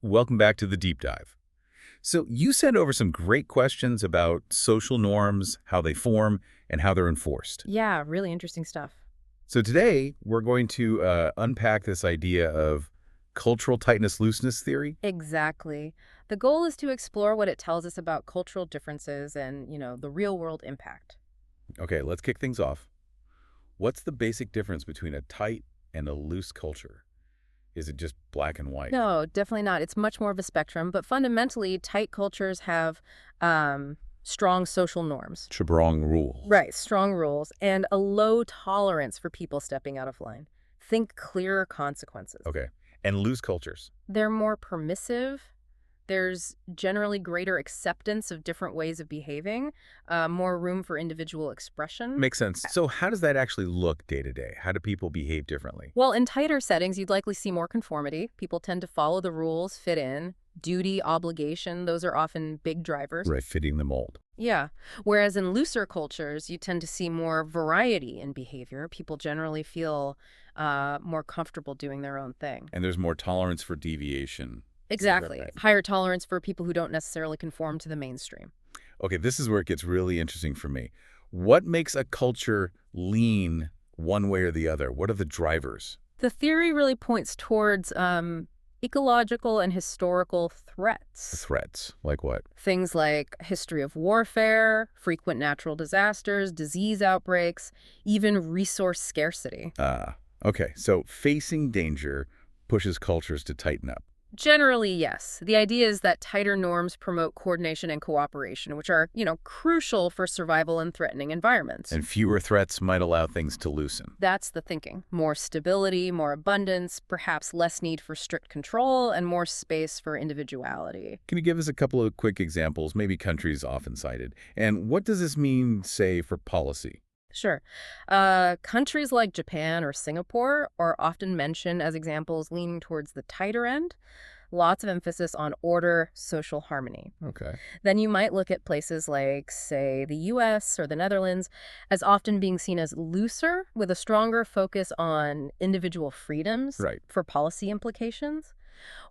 Welcome back to the deep dive. So you sent over some great questions about social norms, how they form, and how they're enforced. Yeah, really interesting stuff. So today we're going to unpack this idea of cultural tightness-looseness theory. Exactly. The goal is to explore what it tells us about cultural differences and, the real-world impact. Okay, let's kick things off. What's the basic difference between a tight and a loose culture? Is it just black and white? No, definitely not. It's much more of a spectrum, but fundamentally, tight cultures have strong social norms. Chabrong rules. Right, strong rules, and a low tolerance for people stepping out of line. Think clearer consequences. Okay. And loose cultures? They're more permissive. There's generally greater acceptance of different ways of behaving, more room for individual expression. Makes sense. So how does that actually look day to day? How do people behave differently? Well, in tighter settings, you'd likely see more conformity. People tend to follow the rules, fit in. Duty, obligation, those are often big drivers. Right, fitting the mold. Yeah. Whereas in looser cultures, you tend to see more variety in behavior. People generally feel more comfortable doing their own thing. And there's more tolerance for deviation. Exactly. Right. Higher tolerance for people who don't necessarily conform to the mainstream. Okay, this is where it gets really interesting for me. What makes a culture lean one way or the other? What are the drivers? The theory really points towards ecological and historical threats. Threats. Like what? Things like history of warfare, frequent natural disasters, disease outbreaks, even resource scarcity. Okay, so facing danger pushes cultures to tighten up. Generally, yes. The idea is that tighter norms promote coordination and cooperation, which are, crucial for survival in threatening environments. And fewer threats might allow things to loosen. That's the thinking. More stability, more abundance, perhaps less need for strict control, and more space for individuality. Can you give us a couple of quick examples, maybe countries often cited? And what does this mean, say, for policy? Sure. Countries like Japan or Singapore are often mentioned as examples leaning towards the tighter end. Lots of emphasis on order, social harmony. Okay. Then you might look at places like, say, the US or the Netherlands as often being seen as looser, with a stronger focus on individual freedoms Right. for policy implications.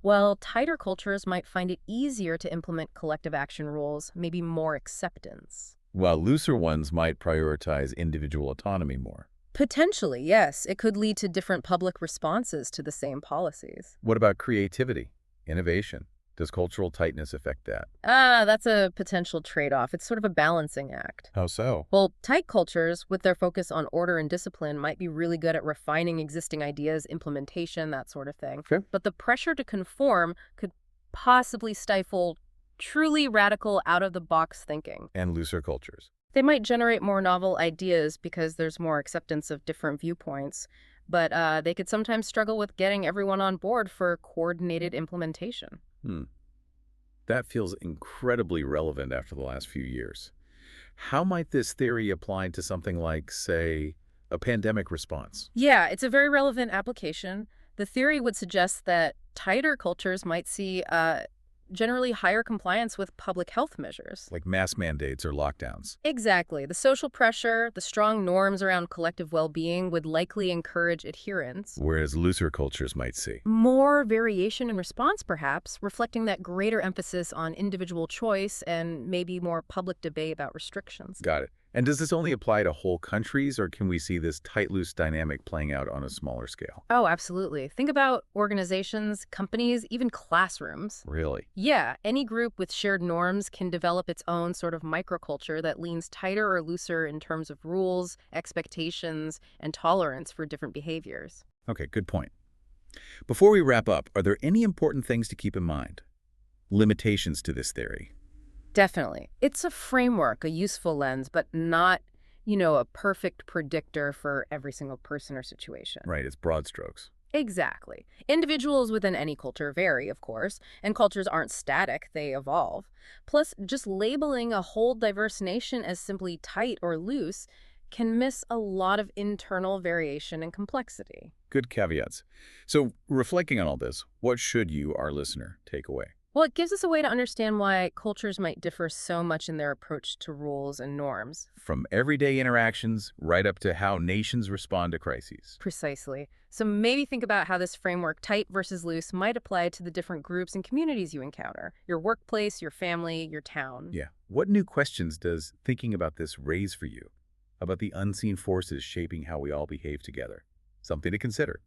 While tighter cultures might find it easier to implement collective action rules, maybe more acceptance. While looser ones might prioritize individual autonomy more. Potentially, yes. It could lead to different public responses to the same policies. What about creativity, innovation? Does cultural tightness affect that? That's a potential trade-off. It's sort of a balancing act. How so? Well, tight cultures, with their focus on order and discipline, might be really good at refining existing ideas, implementation, that sort of thing. Okay. But the pressure to conform could possibly stifle truly radical, out-of-the-box thinking. And looser cultures. They might generate more novel ideas because there's more acceptance of different viewpoints, but they could sometimes struggle with getting everyone on board for coordinated implementation. That feels incredibly relevant after the last few years. How might this theory apply to something like, say, a pandemic response? Yeah, it's a very relevant application. The theory would suggest that tighter cultures might see generally higher compliance with public health measures. Like mass mandates or lockdowns. Exactly. The social pressure, the strong norms around collective well-being would likely encourage adherence. Whereas looser cultures might see. More variation in response, perhaps, reflecting that greater emphasis on individual choice and maybe more public debate about restrictions. Got it. And does this only apply to whole countries, or can we see this tight-loose dynamic playing out on a smaller scale? Oh, absolutely. Think about organizations, companies, even classrooms. Really? Yeah, any group with shared norms can develop its own sort of microculture that leans tighter or looser in terms of rules, expectations, and tolerance for different behaviors. Okay, good point. Before we wrap up, are there any important things to keep in mind? Limitations to this theory? Definitely. It's a framework, a useful lens, but not, a perfect predictor for every single person or situation. Right, it's broad strokes. Exactly. Individuals within any culture vary, of course, and cultures aren't static, they evolve. Plus, just labeling a whole diverse nation as simply tight or loose can miss a lot of internal variation and complexity. Good caveats. So, reflecting on all this, what should you, our listener, take away? Well, it gives us a way to understand why cultures might differ so much in their approach to rules and norms. From everyday interactions right up to how nations respond to crises. Precisely. So maybe think about how this framework, tight versus loose, might apply to the different groups and communities you encounter. Your workplace, your family, your town. Yeah. What new questions does thinking about this raise for you? About the unseen forces shaping how we all behave together? Something to consider.